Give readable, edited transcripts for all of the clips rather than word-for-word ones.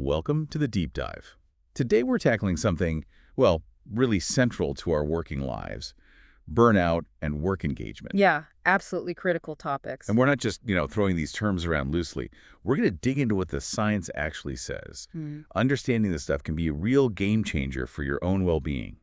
Welcome to the Deep Dive. Today we're tackling something, well, really central to our working lives, burnout and work engagement. Yeah, absolutely critical topics. And we're not just, throwing these terms around loosely. We're going to dig into what the science actually says. Understanding this stuff can be a real game changer for your own well-being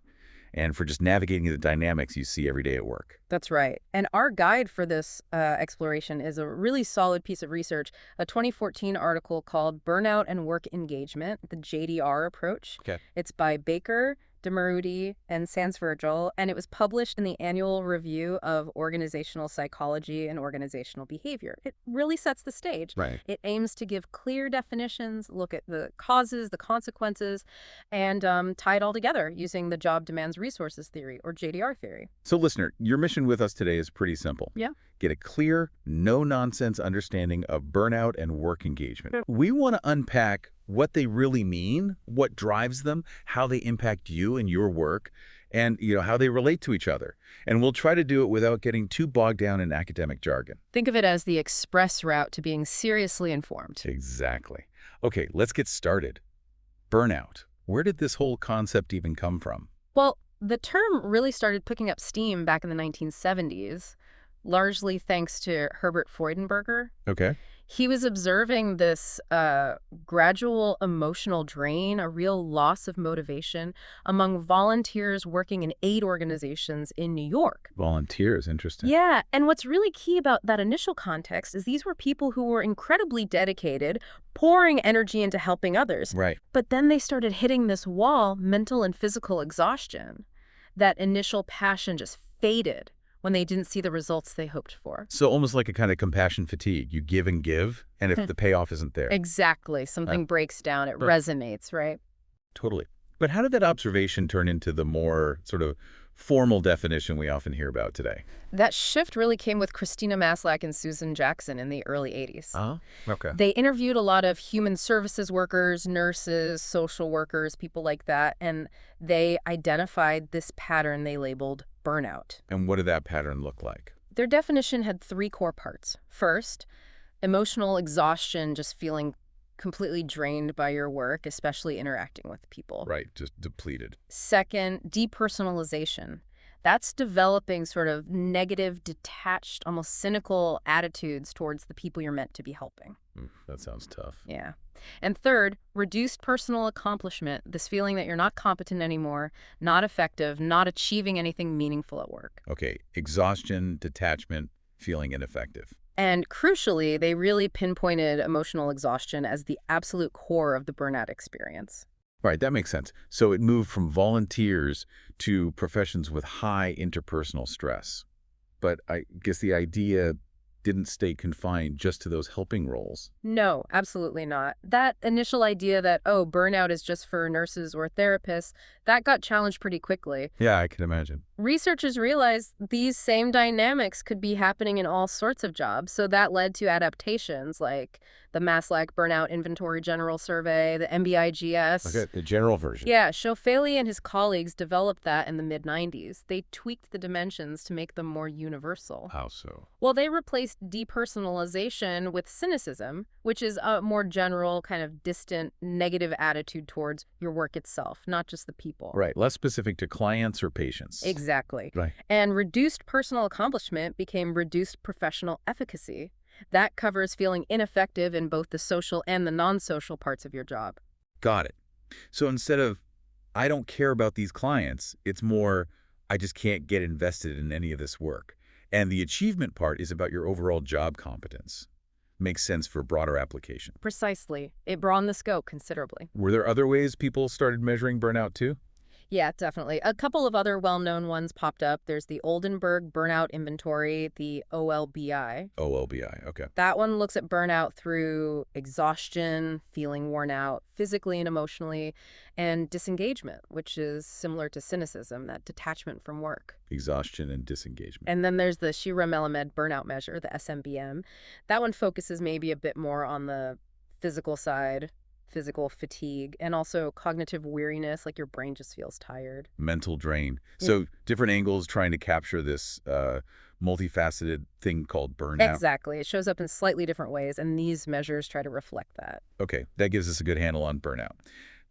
and for just navigating the dynamics you see every day at work. That's right. And our guide for this exploration is a really solid piece of research, a 2014 article called Burnout and Work Engagement, the JDR approach. Okay. It's by Bakker, Demerouti, and Sanz-Vergel, and it was published in the Annual Review of Organizational Psychology and Organizational Behavior. It really sets the stage. Right. It aims to give clear definitions, look at the causes, the consequences, and tie it all together using the Job Demands Resources Theory, or JDR theory. So listener, your mission with us today is pretty simple. Yeah. Get a clear, no-nonsense understanding of burnout and work engagement. We want to unpack what they really mean, what drives them, how they impact you and your work, and how they relate to each other. And we'll try to do it without getting too bogged down in academic jargon. Think of it as the express route to being seriously informed. Exactly. Okay, let's get started. Burnout. Where did this whole concept even come from? Well, the term really started picking up steam back in the 1970s, largely thanks to Herbert Freudenberger. Okay. He was observing this gradual emotional drain, a real loss of motivation among volunteers working in aid organizations in New York. Volunteers, interesting. Yeah, and what's really key about that initial context is these were people who were incredibly dedicated, pouring energy into helping others. Right. But then they started hitting this wall, mental and physical exhaustion. That initial passion just faded when they didn't see the results they hoped for. So almost like a kind of compassion fatigue. You give, and if the payoff isn't there. Exactly. Something breaks down. It resonates, right? Totally. But how did that observation turn into the more sort of formal definition we often hear about today? That shift really came with Christina Maslach and Susan Jackson in the early 80s. Oh, okay. They interviewed a lot of human services workers, nurses, social workers, people like that, and they identified this pattern they labeled burnout. And what did that pattern look like? Their definition had three core parts. First, emotional exhaustion, just feeling completely drained by your work, especially interacting with people. Right, just depleted. Second, depersonalization. That's developing sort of negative, detached, almost cynical attitudes towards the people you're meant to be helping. That sounds tough. Yeah. And third, reduced personal accomplishment, this feeling that you're not competent anymore, not effective, not achieving anything meaningful at work. Okay, exhaustion, detachment, feeling ineffective. And crucially, they really pinpointed emotional exhaustion as the absolute core of the burnout experience. Right, that makes sense. So it moved from volunteers to professions with high interpersonal stress. But I guess the idea didn't stay confined just to those helping roles. No, absolutely not. That initial idea that, burnout is just for nurses or therapists, that got challenged pretty quickly. Yeah, I can imagine. Researchers realized these same dynamics could be happening in all sorts of jobs, so that led to adaptations like the Maslach Burnout Inventory General Survey, the MBIGS. Okay, the general version. Yeah, Schofeli and his colleagues developed that in the mid-90s. They tweaked the dimensions to make them more universal. How so? Well, they replaced depersonalization with cynicism, which is a more general, kind of distant, negative attitude towards your work itself, not just the people. Right, less specific to clients or patients. Exactly. Right. And reduced personal accomplishment became reduced professional efficacy. That covers feeling ineffective in both the social and the non-social parts of your job. Got it. So instead of, I don't care about these clients, it's more, I just can't get invested in any of this work. And the achievement part is about your overall job competence. Makes sense for broader application. Precisely. It broadened the scope considerably. Were there other ways people started measuring burnout too? Yeah, definitely. A couple of other well-known ones popped up. There's the Oldenburg Burnout Inventory, the OLBI. OLBI, okay. That one looks at burnout through exhaustion, feeling worn out, physically and emotionally, and disengagement, which is similar to cynicism, that detachment from work. Exhaustion and disengagement. And then there's the Shira Melamed Burnout Measure, the SMBM. That one focuses maybe a bit more on the physical side, physical fatigue, and also cognitive weariness, like your brain just feels tired. Mental drain. So different angles trying to capture this multifaceted thing called burnout. Exactly. It shows up in slightly different ways, and these measures try to reflect that. Okay, that gives us a good handle on burnout.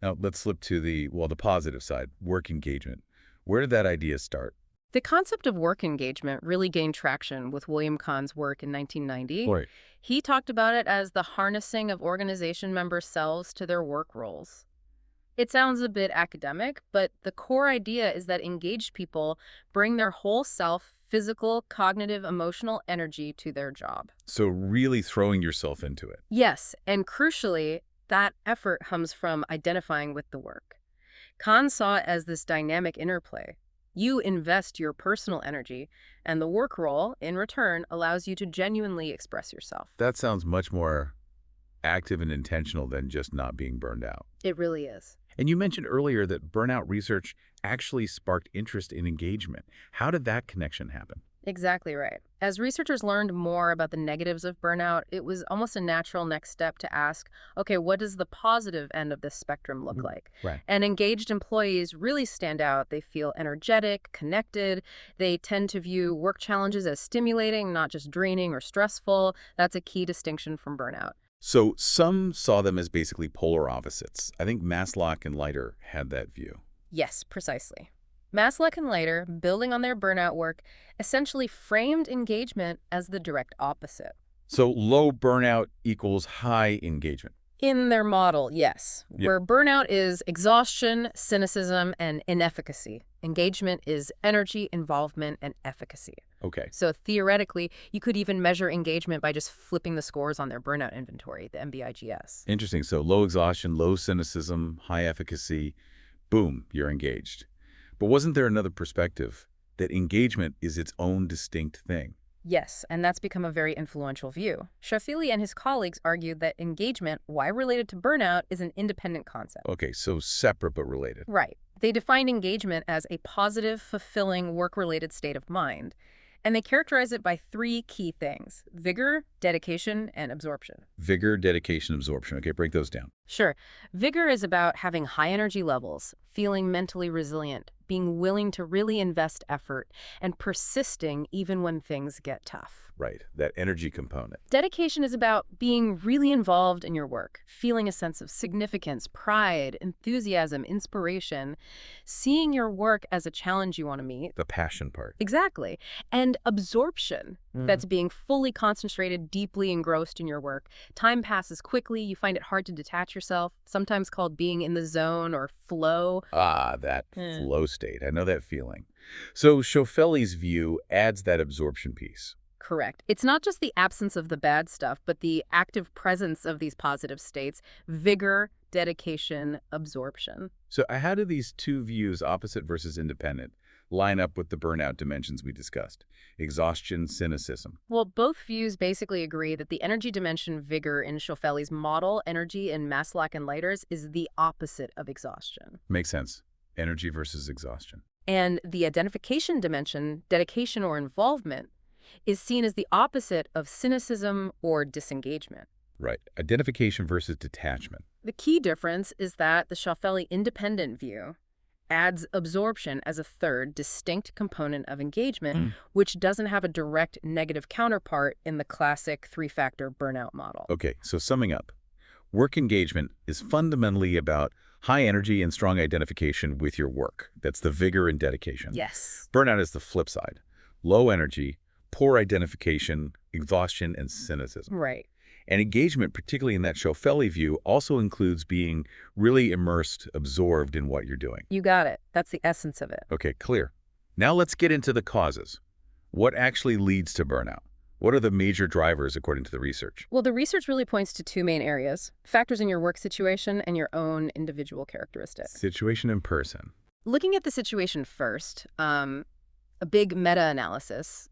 Now, let's flip to the positive side, work engagement. Where did that idea start? The concept of work engagement really gained traction with William Kahn's work in 1990. Right. He talked about it as the harnessing of organization member selves to their work roles. It sounds a bit academic, but the core idea is that engaged people bring their whole self, physical, cognitive, emotional energy to their job. So really throwing yourself into it. Yes, and crucially, that effort comes from identifying with the work. Kahn saw it as this dynamic interplay. You invest your personal energy, and the work role, in return, allows you to genuinely express yourself. That sounds much more active and intentional than just not being burned out. It really is. And you mentioned earlier that burnout research actually sparked interest in engagement. How did that connection happen? Exactly right. As researchers learned more about the negatives of burnout, it was almost a natural next step to ask, okay, what does the positive end of this spectrum look like? Right. And engaged employees really stand out. They feel energetic, connected. They tend to view work challenges as stimulating, not just draining or stressful. That's a key distinction from burnout. So some saw them as basically polar opposites. I think Maslock and Leiter had that view. Yes, precisely. Maslock and Leiter, building on their burnout work, essentially framed engagement as the direct opposite. So low burnout equals high engagement. In their model, yes. Yep. Where burnout is exhaustion, cynicism, and inefficacy. Engagement is energy, involvement, and efficacy. Okay. So theoretically, you could even measure engagement by just flipping the scores on their burnout inventory, the MBIGS. Interesting. So low exhaustion, low cynicism, high efficacy, boom, you're engaged. But wasn't there another perspective that engagement is its own distinct thing? Yes, and that's become a very influential view. Shafili and his colleagues argued that engagement, why related to burnout, is an independent concept. Okay, so separate but related. Right. They defined engagement as a positive, fulfilling, work-related state of mind. And they characterize it by three key things: vigor, dedication, and absorption. Vigor, dedication, absorption. Okay, break those down. Sure. Vigor is about having high energy levels, feeling mentally resilient, being willing to really invest effort, and persisting even when things get tough. Right, that energy component. Dedication is about being really involved in your work, feeling a sense of significance, pride, enthusiasm, inspiration, seeing your work as a challenge you want to meet. The passion part. Exactly. And absorption, that's being fully concentrated, deeply engrossed in your work. Time passes quickly, you find it hard to detach yourself, sometimes called being in the zone or flow. Ah, that flow state. I know that feeling. So Schofeli's view adds that absorption piece. Correct. It's not just the absence of the bad stuff, but the active presence of these positive states: vigor, dedication, absorption. So how do these two views, opposite versus independent, line up with the burnout dimensions we discussed? Exhaustion, cynicism. Well, both views basically agree that the energy dimension, vigor, in Schofeli's model, energy in Maslock and Leiter's, is the opposite of exhaustion. Makes sense. Energy versus exhaustion. And the identification dimension, dedication or involvement, is seen as the opposite of cynicism or disengagement. Right. Identification versus detachment. The key difference is that the Schofeli independent view adds absorption as a third distinct component of engagement, which doesn't have a direct negative counterpart in the classic three-factor burnout model. Okay, so summing up, work engagement is fundamentally about high energy and strong identification with your work. That's the vigor and dedication. Yes. Burnout is the flip side. Low energy, poor identification, exhaustion, and cynicism. Right. And engagement, particularly in that Schofeli view, also includes being really immersed, absorbed in what you're doing. You got it. That's the essence of it. Okay, clear. Now let's get into the causes. What actually leads to burnout? What are the major drivers according to the research? Well, the research really points to two main areas: factors in your work situation and your own individual characteristics. Situation and person. Looking at the situation first, a big meta-analysis,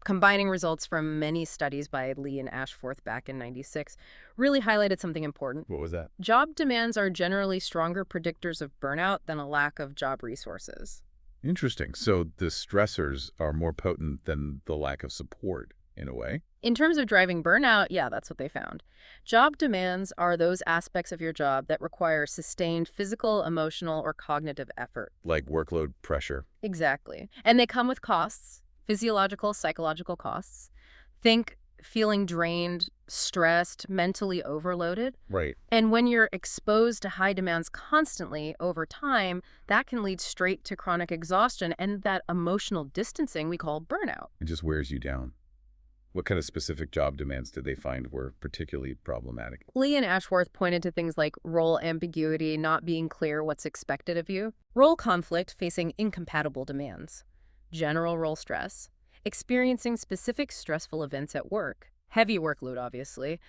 combining results from many studies by Lee and Ashforth back in '96, really highlighted something important. What was that? Job demands are generally stronger predictors of burnout than a lack of job resources. Interesting. So the stressors are more potent than the lack of support, in a way? In terms of driving burnout, yeah, that's what they found. Job demands are those aspects of your job that require sustained physical, emotional, or cognitive effort. Like workload pressure. Exactly. And they come with costs. physiological, psychological costs. Think feeling drained, stressed, mentally overloaded. Right. And when you're exposed to high demands constantly over time, that can lead straight to chronic exhaustion and that emotional distancing we call burnout. It just wears you down. What kind of specific job demands did they find were particularly problematic? Lee and Ashworth pointed to things like role ambiguity, not being clear what's expected of you, role conflict, facing incompatible demands, general role stress, experiencing specific stressful events at work, heavy workload obviously,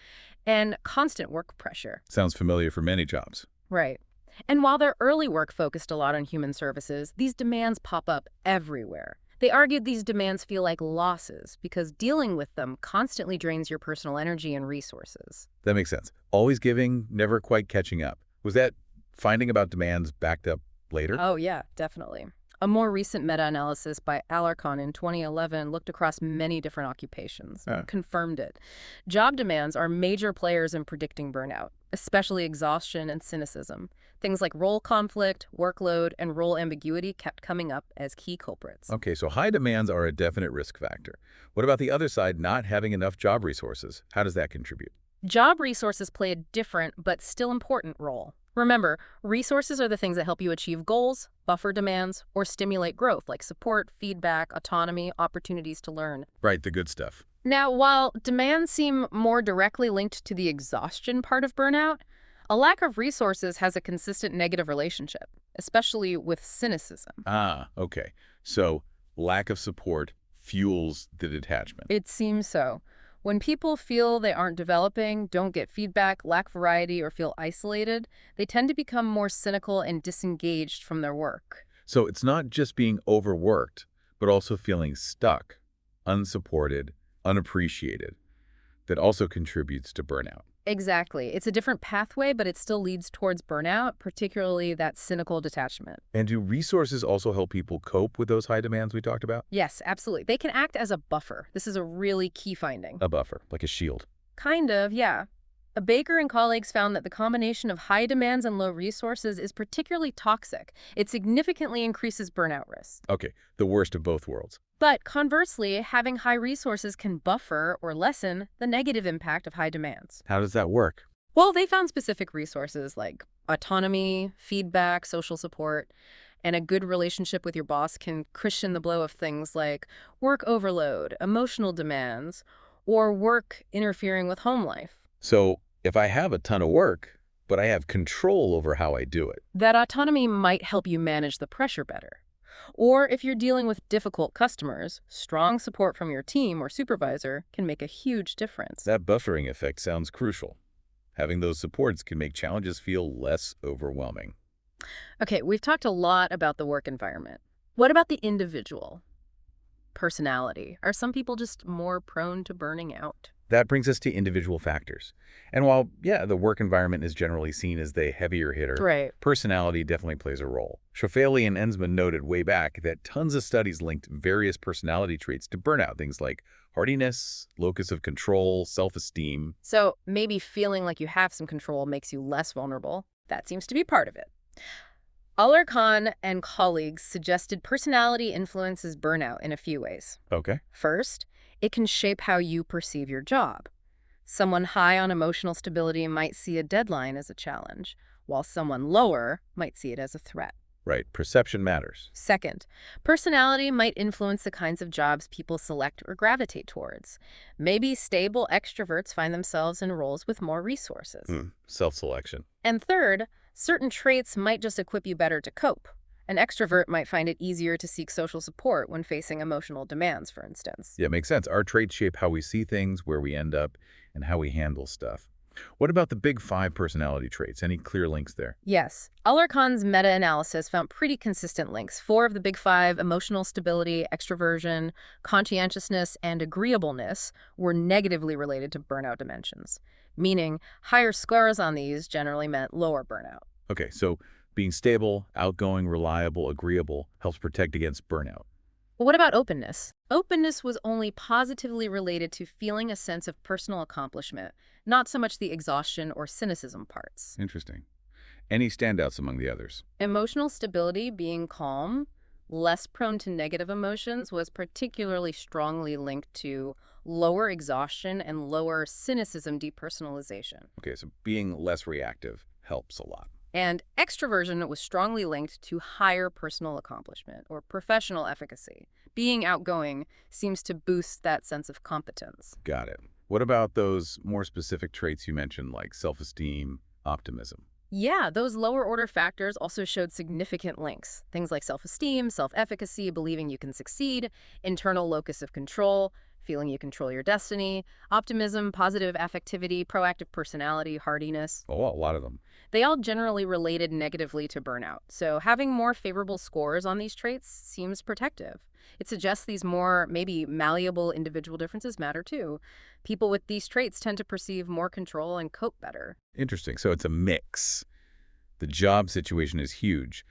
and constant work pressure. Sounds familiar for many jobs. Right. And while their early work focused a lot on human services, these demands pop up everywhere. They argued these demands feel like losses because dealing with them constantly drains your personal energy and resources. That makes sense. Always giving, never quite catching up. Was that finding about demands backed up later? Oh, yeah, definitely. A more recent meta-analysis by Alarcon in 2011 looked across many different occupations, confirmed it. Job demands are major players in predicting burnout, especially exhaustion and cynicism. Things like role conflict, workload, and role ambiguity kept coming up as key culprits. Okay, so high demands are a definite risk factor. What about the other side, not having enough job resources? How does that contribute? Job resources play a different but still important role. Remember, resources are the things that help you achieve goals, buffer demands, or stimulate growth, like support, feedback, autonomy, opportunities to learn. Right, the good stuff. Now, while demands seem more directly linked to the exhaustion part of burnout, a lack of resources has a consistent negative relationship, especially with cynicism. Ah, okay. So lack of support fuels the detachment. It seems so. When people feel they aren't developing, don't get feedback, lack variety, or feel isolated, they tend to become more cynical and disengaged from their work. So it's not just being overworked, but also feeling stuck, unsupported, unappreciated. That also contributes to burnout. Exactly. It's a different pathway, but it still leads towards burnout, particularly that cynical detachment. And do resources also help people cope with those high demands we talked about? Yes, absolutely. They can act as a buffer. This is a really key finding. A buffer, like a shield. Kind of, yeah. Bakker and colleagues found that the combination of high demands and low resources is particularly toxic. It significantly increases burnout risk. Okay, the worst of both worlds. But conversely, having high resources can buffer or lessen the negative impact of high demands. How does that work? Well, they found specific resources like autonomy, feedback, social support, and a good relationship with your boss can cushion the blow of things like work overload, emotional demands, or work interfering with home life. So if I have a ton of work, but I have control over how I do it. That autonomy might help you manage the pressure better. Or if you're dealing with difficult customers, strong support from your team or supervisor can make a huge difference. That buffering effect sounds crucial. Having those supports can make challenges feel less overwhelming. Okay, we've talked a lot about the work environment. What about the individual? Personality. Are some people just more prone to burning out? That brings us to individual factors. And while, yeah, the work environment is generally seen as the heavier hitter, Right. personality definitely plays a role. Schofele and Ensman noted way back that tons of studies linked various personality traits to burnout, things like hardiness, locus of control, self-esteem. So maybe feeling like you have some control makes you less vulnerable. That seems to be part of it. Alarcon and colleagues suggested personality influences burnout in a few ways. Okay. First, it can shape how you perceive your job. Someone high on emotional stability might see a deadline as a challenge, while someone lower might see it as a threat. Right. Perception matters. Second, personality might influence the kinds of jobs people select or gravitate towards. Maybe stable extroverts find themselves in roles with more resources. Self-selection. And third, certain traits might just equip you better to cope. An extrovert might find it easier to seek social support when facing emotional demands, for instance. Yeah, it makes sense. Our traits shape how we see things, where we end up, and how we handle stuff. What about the big 5 personality traits? Any clear links there? Yes. Alarcon's meta-analysis found pretty consistent links. 4 of the big 5, emotional stability, extroversion, conscientiousness, and agreeableness, were negatively related to burnout dimensions, meaning higher scores on these generally meant lower burnout. Okay, so being stable, outgoing, reliable, agreeable helps protect against burnout. But what about openness? Openness was only positively related to feeling a sense of personal accomplishment, not so much the exhaustion or cynicism parts. Interesting. Any standouts among the others? Emotional stability, being calm, less prone to negative emotions, was particularly strongly linked to lower exhaustion and lower cynicism depersonalization. Okay, so being less reactive helps a lot. And extroversion was strongly linked to higher personal accomplishment or professional efficacy. Being outgoing seems to boost that sense of competence. Got it. What about those more specific traits you mentioned, like self-esteem, optimism? Yeah, those lower order factors also showed significant links. Things like self-esteem, self-efficacy, believing you can succeed, internal locus of control, feeling you control your destiny, optimism, positive affectivity, proactive personality, hardiness. Oh, a lot of them. They all generally related negatively to burnout. So having more favorable scores on these traits seems protective. It suggests these more, maybe malleable individual differences matter too. People with these traits tend to perceive more control and cope better. Interesting. So it's a mix. The job situation is huge,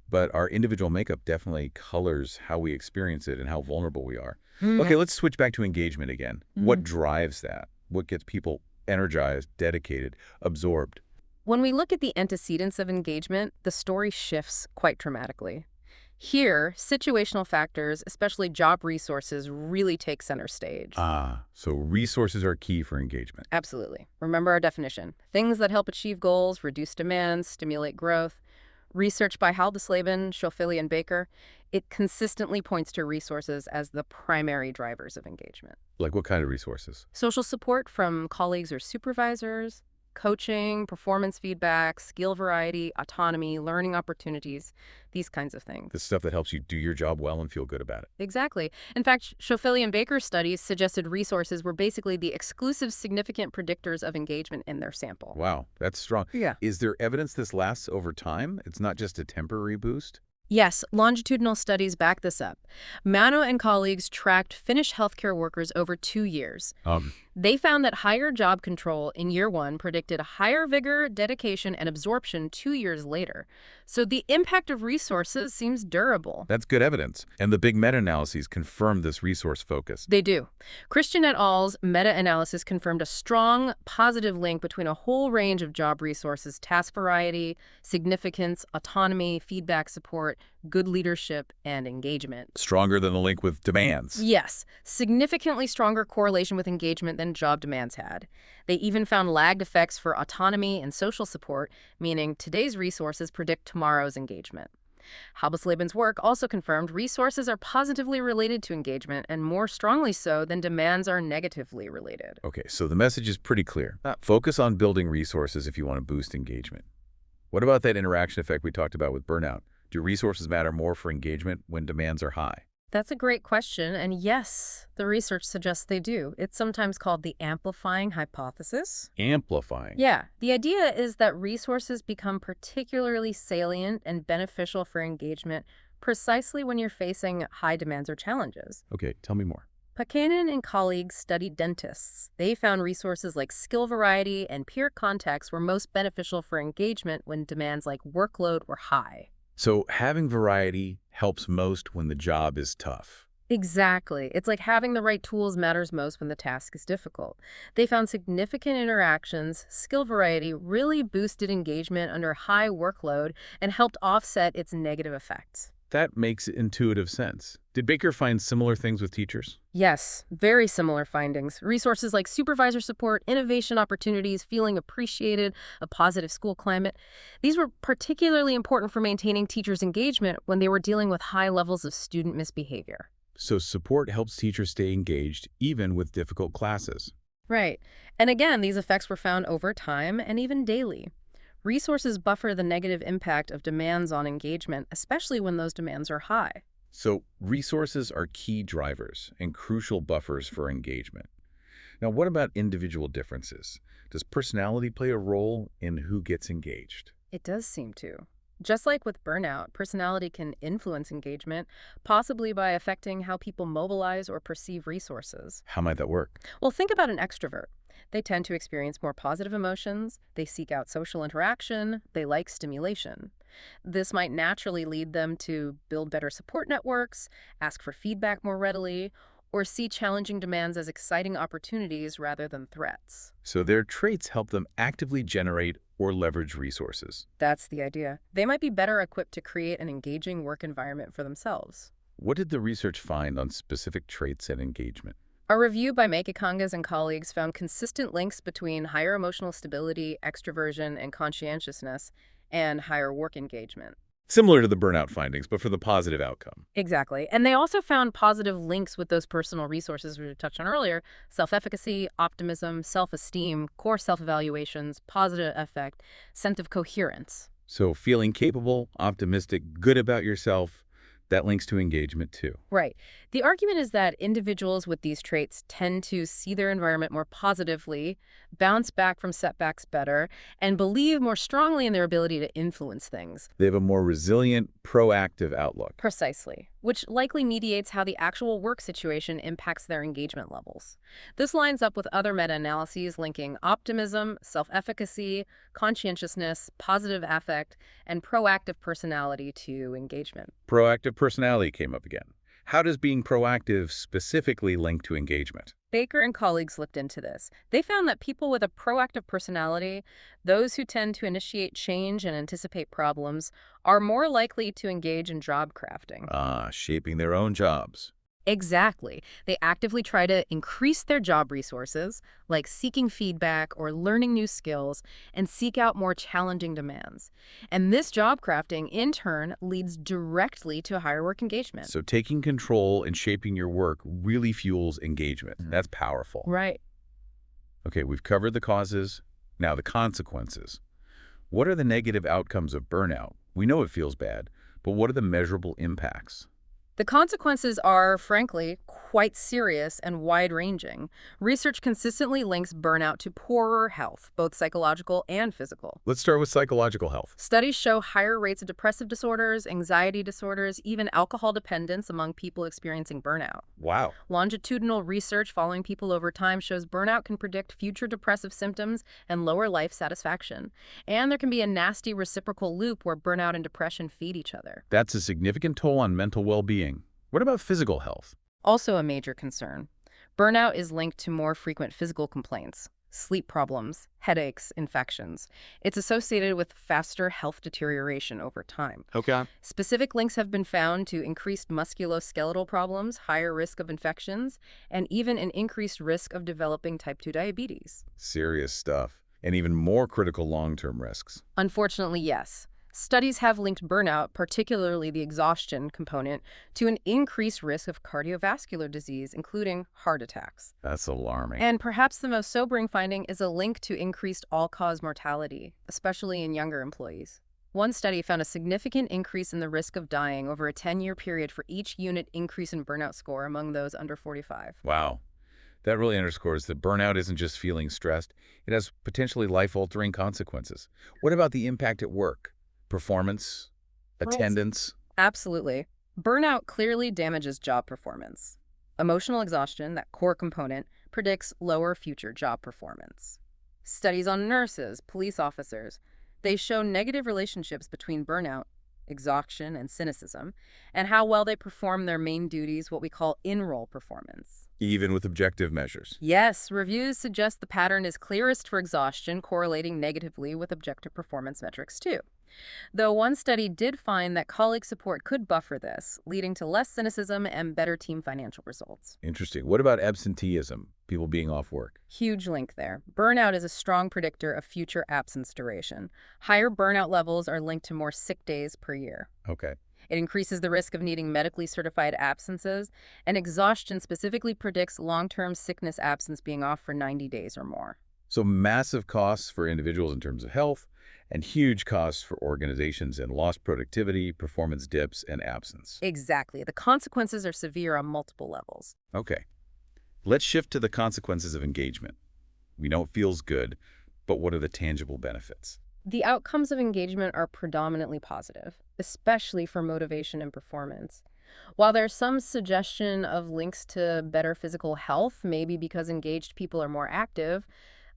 but our individual makeup definitely colors how we experience it and how vulnerable we are. Okay, let's switch back to engagement again. What drives that? What gets people energized, dedicated, absorbed? When we look at the antecedents of engagement, the story shifts quite dramatically. Here, situational factors, especially job resources, really take center stage. So resources are key for engagement. Absolutely. Remember our definition. Things that help achieve goals, reduce demands, stimulate growth. Research by Halbesleben, Schofili, and Bakker, it consistently points to resources as the primary drivers of engagement. Like what kind of resources? Social support from colleagues or supervisors, coaching, performance feedback, skill variety, autonomy, learning opportunities, these kinds of things. The stuff that helps you do your job well and feel good about it. Exactly. In fact, Schofili and Bakker's studies suggested resources were basically the exclusive significant predictors of engagement in their sample. Wow, that's strong. Yeah. Is there evidence this lasts over time? It's not just a temporary boost? Yes, longitudinal studies back this up. Mano and colleagues tracked Finnish healthcare workers over 2 years. They found that higher job control in year 1 predicted higher vigor, dedication, and absorption 2 years later. So the impact of resources seems durable. That's good evidence. And the big meta-analyses confirm this resource focus. They do. Christian et al.'s meta-analysis confirmed a strong, positive link between a whole range of job resources, task variety, significance, autonomy, feedback support, good leadership, and engagement. Stronger than the link with demands. Yes, significantly stronger correlation with engagement than job demands had. They even found lagged effects for autonomy and social support, meaning today's resources predict tomorrow's engagement. Halbesleben's work also confirmed resources are positively related to engagement and more strongly so than demands are negatively related. Okay, so the message is pretty clear. Focus on building resources if you want to boost engagement. What about that interaction effect we talked about with burnout? Do resources matter more for engagement when demands are high? That's a great question, and yes, the research suggests they do. It's sometimes called the amplifying hypothesis. Amplifying. Yeah, the idea is that resources become particularly salient and beneficial for engagement precisely when you're facing high demands or challenges. Okay, tell me more. Pakanen and colleagues studied dentists. They found resources like skill variety and peer contacts were most beneficial for engagement when demands like workload were high. So having variety helps most when the job is tough. Exactly. It's like having the right tools matters most when the task is difficult. They found significant interactions, skill variety really boosted engagement under high workload and helped offset its negative effects. That makes intuitive sense. Did Bakker find similar things with teachers? Yes, very similar findings. Resources like supervisor support, innovation opportunities, feeling appreciated, a positive school climate. These were particularly important for maintaining teachers' engagement when they were dealing with high levels of student misbehavior. So support helps teachers stay engaged even with difficult classes. Right. And again, these effects were found over time and even daily. Resources buffer the negative impact of demands on engagement, especially when those demands are high. So resources are key drivers and crucial buffers for engagement. Now, what about individual differences? Does personality play a role in who gets engaged? It does seem to. Just like with burnout, personality can influence engagement, possibly by affecting how people mobilize or perceive resources. How might that work? Well, think about an extrovert. They tend to experience more positive emotions, they seek out social interaction, they like stimulation. This might naturally lead them to build better support networks, ask for feedback more readily, or see challenging demands as exciting opportunities rather than threats. So their traits help them actively generate or leverage resources. That's the idea. They might be better equipped to create an engaging work environment for themselves. What did the research find on specific traits and engagement? A review by Kangas and colleagues found consistent links between higher emotional stability, extroversion, and conscientiousness, and higher work engagement. Similar to the burnout findings, but for the positive outcome. Exactly. And they also found positive links with those personal resources we touched on earlier: self-efficacy, optimism, self-esteem, core self-evaluations, positive affect, sense of coherence. So feeling capable, optimistic, good about yourself, that links to engagement too. Right. The argument is that individuals with these traits tend to see their environment more positively, bounce back from setbacks better, and believe more strongly in their ability to influence things. They have a more resilient, proactive outlook. Precisely, which likely mediates how the actual work situation impacts their engagement levels. This lines up with other meta-analyses linking optimism, self-efficacy, conscientiousness, positive affect, and proactive personality to engagement. Proactive personality came up again. How does being proactive specifically link to engagement? Bakker and colleagues looked into this. They found that people with a proactive personality, those who tend to initiate change and anticipate problems, are more likely to engage in job crafting. Shaping their own jobs. Exactly. They actively try to increase their job resources, like seeking feedback or learning new skills, and seek out more challenging demands. And this job crafting, in turn, leads directly to higher work engagement. So taking control and shaping your work really fuels engagement. That's powerful. Right. Okay, we've covered the causes. Now the consequences. What are the negative outcomes of burnout? We know it feels bad, but what are the measurable impacts? The consequences are, frankly, quite serious and wide-ranging. Research consistently links burnout to poorer health, both psychological and physical. Let's start with psychological health. Studies show higher rates of depressive disorders, anxiety disorders, even alcohol dependence among people experiencing burnout. Wow. Longitudinal research following people over time shows burnout can predict future depressive symptoms and lower life satisfaction. And there can be a nasty reciprocal loop where burnout and depression feed each other. That's a significant toll on mental well-being. What about physical health? Also a major concern. Burnout is linked to more frequent physical complaints, sleep problems, headaches, infections. It's associated with faster health deterioration over time. Okay. Specific links have been found to increased musculoskeletal problems, higher risk of infections, and even an increased risk of developing type 2 diabetes. Serious stuff. And even more critical long-term risks. Unfortunately, yes. Studies have linked burnout, particularly the exhaustion component, to an increased risk of cardiovascular disease, including heart attacks. That's alarming. And perhaps the most sobering finding is a link to increased all-cause mortality, especially in younger employees. One study found a significant increase in the risk of dying over a 10-year period for each unit increase in burnout score among those under 45. Wow. That really underscores that burnout isn't just feeling stressed. It has potentially life-altering consequences. What about the impact at work? Performance, attendance? Absolutely. Burnout clearly damages job performance. Emotional exhaustion, that core component, predicts lower future job performance. Studies on nurses, police officers, they show negative relationships between burnout, exhaustion, and cynicism, and how well they perform their main duties, what we call in-role performance. Even with objective measures. Yes, reviews suggest the pattern is clearest for exhaustion, correlating negatively with objective performance metrics too. Though one study did find that colleague support could buffer this, leading to less cynicism and better team financial results. Interesting. What about absenteeism? People being off work? Huge link there. Burnout is a strong predictor of future absence duration. Higher burnout levels are linked to more sick days per year. Okay. It increases the risk of needing medically certified absences, and exhaustion specifically predicts long-term sickness absence being off for 90 days or more. So massive costs for individuals in terms of health, and huge costs for organizations in lost productivity, performance dips, and absence. Exactly. The consequences are severe on multiple levels. Okay. Let's shift to the consequences of engagement. We know it feels good, but what are the tangible benefits? The outcomes of engagement are predominantly positive, especially for motivation and performance. While there's some suggestion of links to better physical health, maybe because engaged people are more active,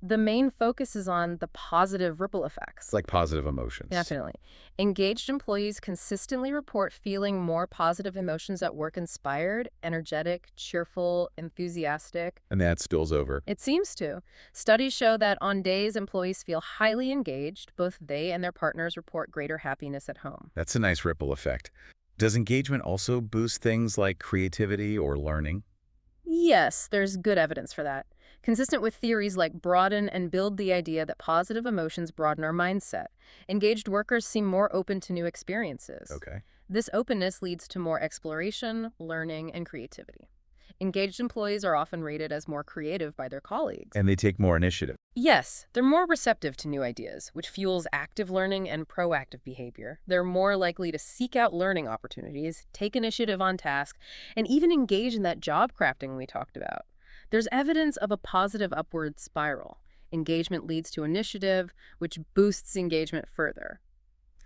The main focus is on the positive ripple effects. It's like positive emotions. Definitely. Engaged employees consistently report feeling more positive emotions at work: inspired, energetic, cheerful, enthusiastic. And that spills over. It seems to. Studies show that on days employees feel highly engaged, both they and their partners report greater happiness at home. That's a nice ripple effect. Does engagement also boost things like creativity or learning? Yes, there's good evidence for that. Consistent with theories like broaden and build the idea that positive emotions broaden our mindset. Engaged workers seem more open to new experiences. Okay. This openness leads to more exploration, learning, and creativity. Engaged employees are often rated as more creative by their colleagues. And they take more initiative. Yes, they're more receptive to new ideas, which fuels active learning and proactive behavior. They're more likely to seek out learning opportunities, take initiative on task, and even engage in that job crafting we talked about. There's evidence of a positive upward spiral. Engagement leads to initiative, which boosts engagement further.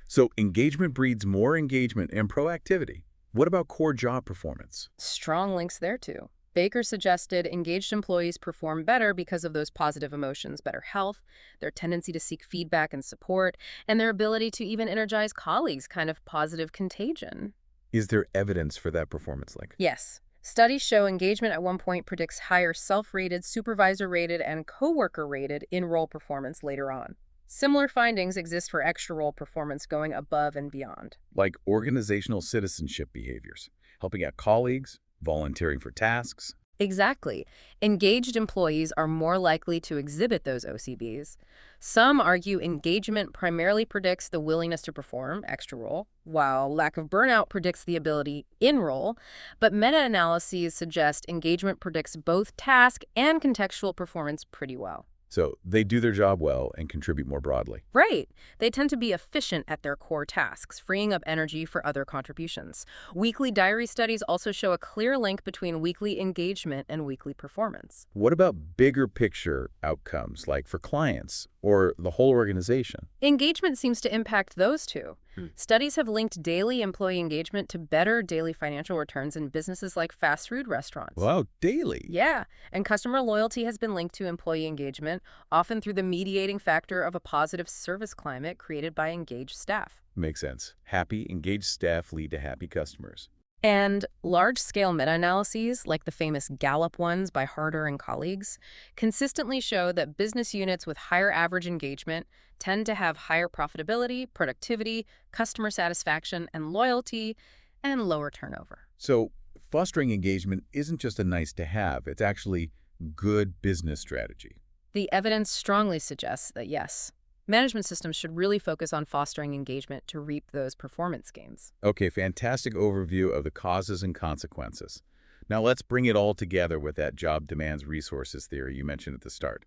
So engagement breeds more engagement and proactivity. What about core job performance? Strong links there too. Bakker suggested engaged employees perform better because of those positive emotions: better health, their tendency to seek feedback and support, and their ability to even energize colleagues, kind of positive contagion. Is there evidence for that performance link? Yes. Studies show engagement at one point predicts higher self-rated, supervisor-rated, and coworker-rated in-role performance later on. Similar findings exist for extra-role performance going above and beyond. Like organizational citizenship behaviors, helping out colleagues, volunteering for tasks. Exactly. Engaged employees are more likely to exhibit those OCBs. Some argue engagement primarily predicts the willingness to perform, extra role, while lack of burnout predicts the ability, in role. But meta-analyses suggest engagement predicts both task and contextual performance pretty well. So they do their job well and contribute more broadly. Right. They tend to be efficient at their core tasks, freeing up energy for other contributions. Weekly diary studies also show a clear link between weekly engagement and weekly performance. What about bigger picture outcomes, like for clients or the whole organization? Engagement seems to impact those two. Studies have linked daily employee engagement to better daily financial returns in businesses like fast food restaurants. Wow, daily. Yeah, and customer loyalty has been linked to employee engagement, often through the mediating factor of a positive service climate created by engaged staff. Makes sense. Happy, engaged staff lead to happy customers. And large-scale meta-analyses, like the famous Gallup ones by Harder and colleagues, consistently show that business units with higher average engagement tend to have higher profitability, productivity, customer satisfaction, and loyalty, and lower turnover. So fostering engagement isn't just a nice to have, it's actually good business strategy. The evidence strongly suggests that yes, management systems should really focus on fostering engagement to reap those performance gains. Okay, fantastic overview of the causes and consequences. Now let's bring it all together with that job demands resources theory you mentioned at the start.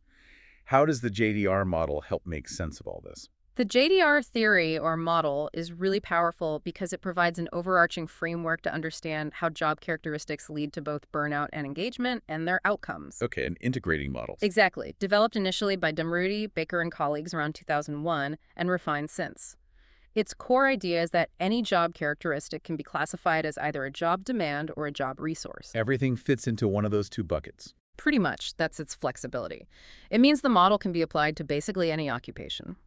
How does the JDR model help make sense of all this? The JDR theory or model is really powerful because it provides an overarching framework to understand how job characteristics lead to both burnout and engagement and their outcomes. Okay, an integrating model. Exactly. Developed initially by Demerouti, Bakker, and colleagues around 2001 and refined since. Its core idea is that any job characteristic can be classified as either a job demand or a job resource. Everything fits into one of those two buckets. Pretty much, that's its flexibility. It means the model can be applied to basically any occupation.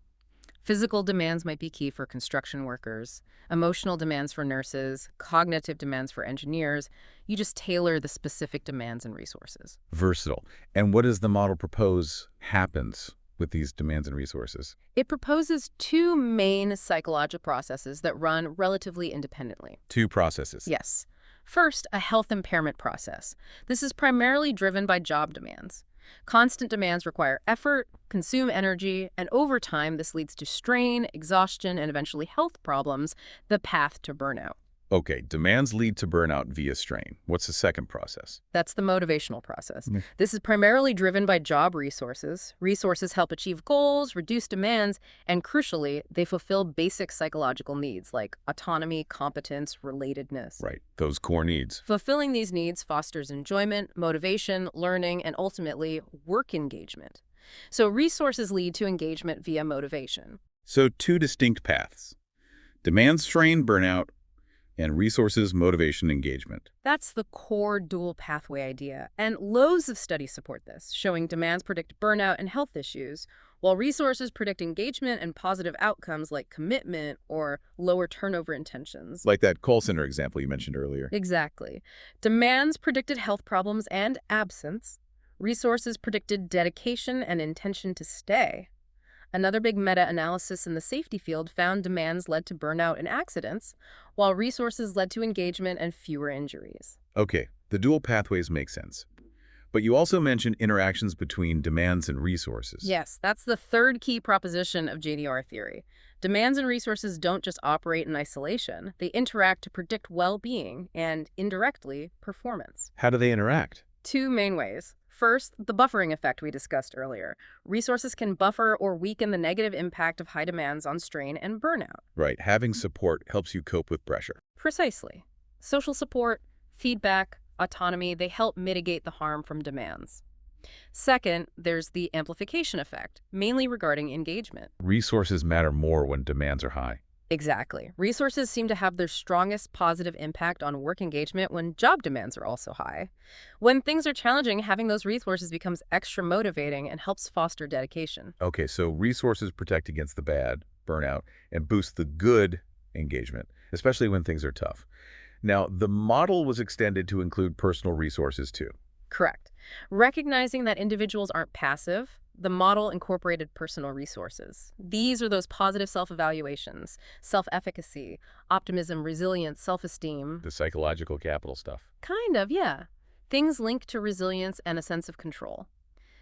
Physical demands might be key for construction workers, emotional demands for nurses, cognitive demands for engineers. You just tailor the specific demands and resources. Versatile. And what does the model propose happens with these demands and resources? It proposes two main psychological processes that run relatively independently. Two processes. Yes. First, a health impairment process. This is primarily driven by job demands. Constant demands require effort, consume energy, and over time this leads to strain, exhaustion, and eventually health problems, the path to burnout. Okay, demands lead to burnout via strain. What's the second process? That's the motivational process. This is primarily driven by job resources. Resources help achieve goals, reduce demands, and crucially, they fulfill basic psychological needs like autonomy, competence, relatedness. Right, those core needs. Fulfilling these needs fosters enjoyment, motivation, learning, and ultimately work engagement. So resources lead to engagement via motivation. So two distinct paths. Demand strain burnout And resources, motivation, engagement. That's the core dual pathway idea, and loads of studies support this, showing demands predict burnout and health issues, while resources predict engagement and positive outcomes like commitment or lower turnover intentions. Like that call center example you mentioned earlier. Exactly. Demands predicted health problems and absence. Resources predicted dedication and intention to stay. Another big meta-analysis in the safety field found demands led to burnout and accidents, while resources led to engagement and fewer injuries. Okay, the dual pathways make sense. But you also mentioned interactions between demands and resources. Yes, that's the third key proposition of JDR theory. Demands and resources don't just operate in isolation. They interact to predict well-being and, indirectly, performance. How do they interact? Two main ways. First, the buffering effect we discussed earlier. Resources can buffer or weaken the negative impact of high demands on strain and burnout. Right, having support helps you cope with pressure. Precisely. Social support, feedback, autonomy, they help mitigate the harm from demands. Second, there's the amplification effect, mainly regarding engagement. Resources matter more when demands are high. Exactly. Resources seem to have their strongest positive impact on work engagement when job demands are also high. When things are challenging, having those resources becomes extra motivating and helps foster dedication. Okay, so resources protect against the bad, burnout, and boost the good engagement, especially when things are tough. Now, the model was extended to include personal resources too. Correct. Recognizing that individuals aren't passive, the model incorporated personal resources. These are those positive self-evaluations, self-efficacy, optimism, resilience, self-esteem. The psychological capital stuff. Kind of, yeah. Things linked to resilience and a sense of control.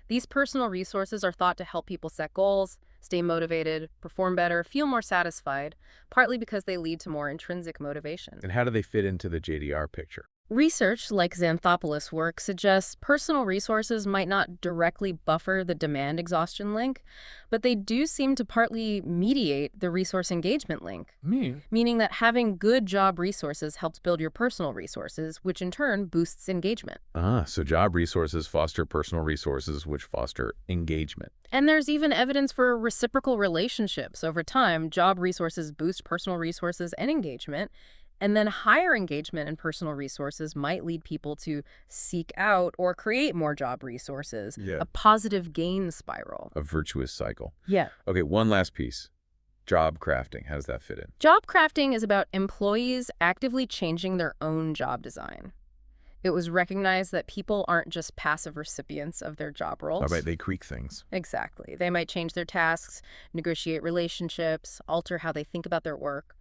These personal resources are thought to help people set goals, stay motivated, perform better, feel more satisfied, partly because they lead to more intrinsic motivation. And how do they fit into the JDR picture? Research, like Xanthopoulos' work, suggests personal resources might not directly buffer the demand exhaustion link, but they do seem to partly mediate the resource engagement link. Meaning that having good job resources helps build your personal resources, which in turn boosts engagement. So job resources foster personal resources, which foster engagement. And there's even evidence for reciprocal relationships. Over time, job resources boost personal resources and engagement. And then higher engagement in personal resources might lead people to seek out or create more job resources. Yeah. A positive gain spiral. A virtuous cycle. Yeah. Okay, one last piece. Job crafting. How does that fit in? Job crafting is about employees actively changing their own job design. It was recognized that people aren't just passive recipients of their job roles. All right, they creak things. Exactly. They might change their tasks, negotiate relationships, alter how they think about their work.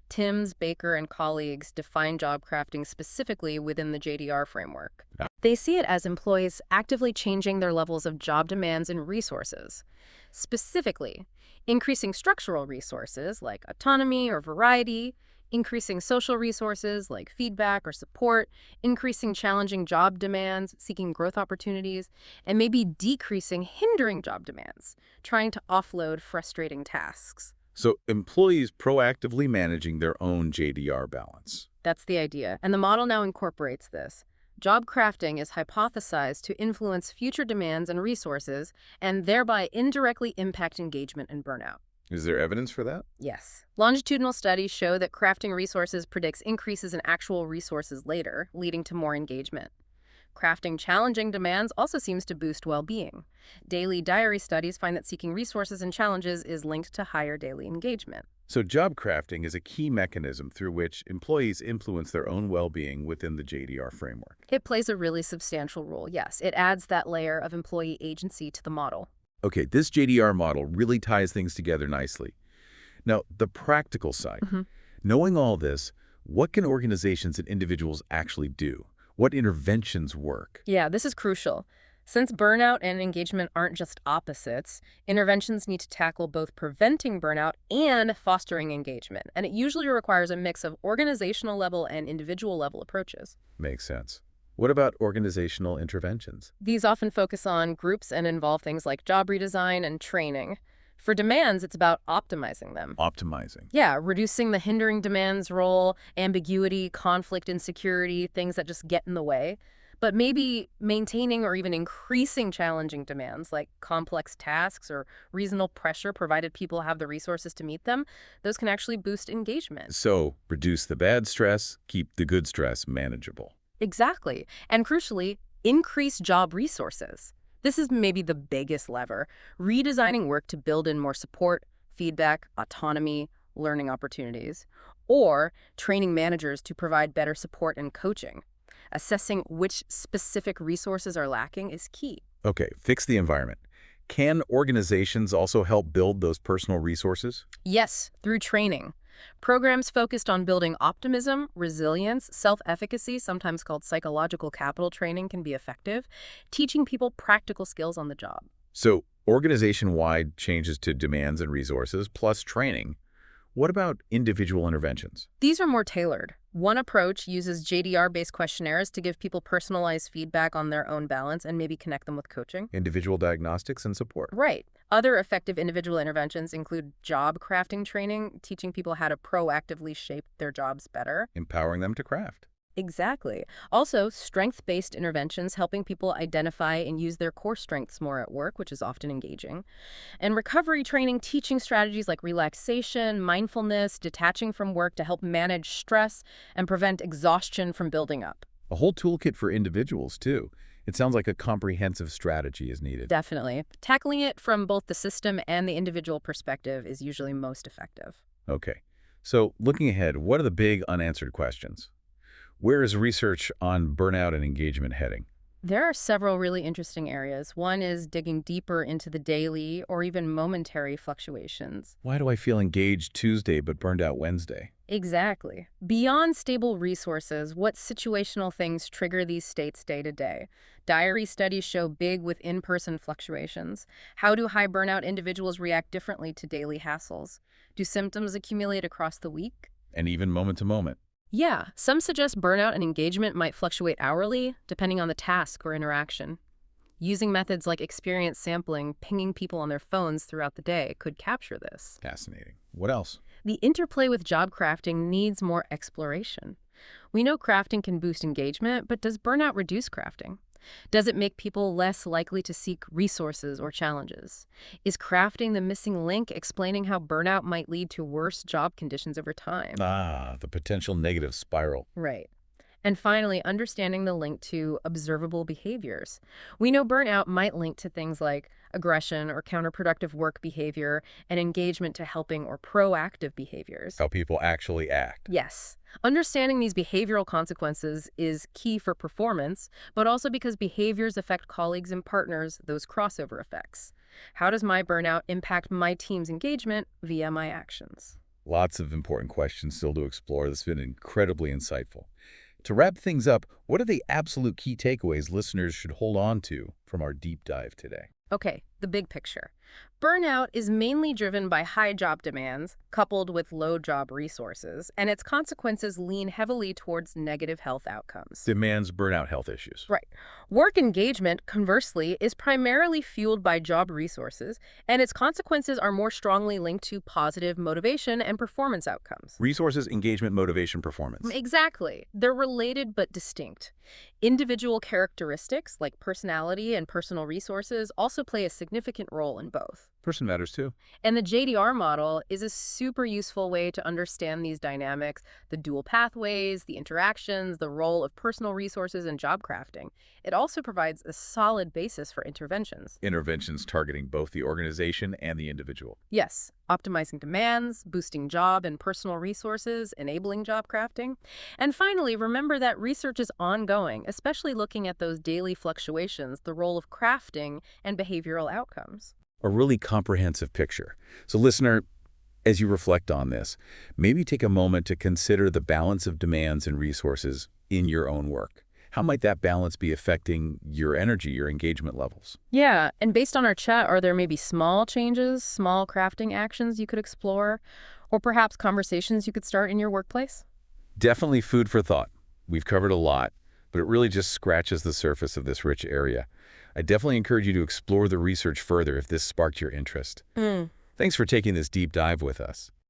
Timms, Bakker, and colleagues define job crafting specifically within the JDR framework. They see it as employees actively changing their levels of job demands and resources. Specifically, increasing structural resources like autonomy or variety, increasing social resources like feedback or support, increasing challenging job demands, seeking growth opportunities, and maybe decreasing hindering job demands, trying to offload frustrating tasks. So employees proactively managing their own JDR balance. That's the idea, and the model now incorporates this. Job crafting is hypothesized to influence future demands and resources, and thereby indirectly impact engagement and burnout. Is there evidence for that? Yes. Longitudinal studies show that crafting resources predicts increases in actual resources later, leading to more engagement. Crafting challenging demands also seems to boost well-being. Daily diary studies find that seeking resources and challenges is linked to higher daily engagement. So job crafting is a key mechanism through which employees influence their own well-being within the JDR framework. It plays a really substantial role, yes. It adds that layer of employee agency to the model. Okay, this JDR model really ties things together nicely. Now, the practical side. Knowing all this, what can organizations and individuals actually do? What interventions work? Yeah, this is crucial. Since burnout and engagement aren't just opposites, interventions need to tackle both preventing burnout and fostering engagement, and it usually requires a mix of organizational level and individual level approaches. Makes sense. What about organizational interventions? These often focus on groups and involve things like job redesign and training. For demands, it's about optimizing them. Optimizing. Yeah, reducing the hindering demands role, ambiguity, conflict, insecurity, things that just get in the way. But maybe maintaining or even increasing challenging demands like complex tasks or reasonable pressure, provided people have the resources to meet them, those can actually boost engagement. So, reduce the bad stress, keep the good stress manageable. Exactly. And crucially, increase job resources. This is maybe the biggest lever, redesigning work to build in more support, feedback, autonomy, learning opportunities, or training managers to provide better support and coaching. Assessing which specific resources are lacking is key. Okay, fix the environment. Can organizations also help build those personal resources? Yes, through training. Programs focused on building optimism, resilience, self-efficacy, sometimes called psychological capital training, can be effective, teaching people practical skills on the job. So, organization-wide changes to demands and resources, plus training. What about individual interventions? These are more tailored. One approach uses JDR-based questionnaires to give people personalized feedback on their own balance and maybe connect them with coaching. Individual diagnostics and support. Right. Other effective individual interventions include job crafting training, teaching people how to proactively shape their jobs better. Empowering them to craft. Exactly. Also, strength-based interventions helping people identify and use their core strengths more at work, which is often engaging. And recovery training, teaching strategies like relaxation, mindfulness, detaching from work to help manage stress and prevent exhaustion from building up. A whole toolkit for individuals, too. It sounds like a comprehensive strategy is needed. Definitely. Tackling it from both the system and the individual perspective is usually most effective. Okay. So, looking ahead, what are the big unanswered questions? Where is research on burnout and engagement heading? There are several really interesting areas. One is digging deeper into the daily or even momentary fluctuations. Why do I feel engaged Tuesday but burned out Wednesday? Exactly. Beyond stable resources, what situational things trigger these states day to day? Diary studies show big with in-person fluctuations. How do high burnout individuals react differently to daily hassles? Do symptoms accumulate across the week? And even moment to moment. Yeah, some suggest burnout and engagement might fluctuate hourly, depending on the task or interaction. Using methods like experience sampling, pinging people on their phones throughout the day could capture this. Fascinating. What else? The interplay with job crafting needs more exploration. We know crafting can boost engagement, but does burnout reduce crafting? Does it make people less likely to seek resources or challenges? Is crafting the missing link, explaining how burnout might lead to worse job conditions over time? The potential negative spiral. Right. And finally, understanding the link to observable behaviors. We know burnout might link to things like aggression or counterproductive work behavior and engagement to helping or proactive behaviors. How people actually act. Yes. Understanding these behavioral consequences is key for performance, but also because behaviors affect colleagues and partners, those crossover effects. How does my burnout impact my team's engagement via my actions? Lots of important questions still to explore. This has been incredibly insightful. To wrap things up, what are the absolute key takeaways listeners should hold on to from our deep dive today? Okay, the big picture. Burnout is mainly driven by high job demands, coupled with low job resources, and its consequences lean heavily towards negative health outcomes. Demands burnout health issues. Right. Work engagement, conversely, is primarily fueled by job resources, and its consequences are more strongly linked to positive motivation and performance outcomes. Resources, engagement, motivation, performance. Exactly. They're related but distinct. Individual characteristics like personality and personal resources also play a significant role in both. Person matters too. And the JDR model is a super useful way to understand these dynamics, the dual pathways, the interactions, the role of personal resources and job crafting. It also provides a solid basis for interventions. Interventions targeting both the organization and the individual. Yes, optimizing demands, boosting job and personal resources, enabling job crafting. And finally, remember that research is ongoing, especially looking at those daily fluctuations, the role of crafting, and behavioral outcomes. A really comprehensive picture. So listener, as you reflect on this, maybe take a moment to consider the balance of demands and resources in your own work. How might that balance be affecting your energy, your engagement levels? Yeah, and based on our chat, are there maybe small changes, small crafting actions you could explore, or perhaps conversations you could start in your workplace? Definitely food for thought. We've covered a lot, but it really just scratches the surface of this rich area. I definitely encourage you to explore the research further if this sparked your interest. Thanks for taking this deep dive with us.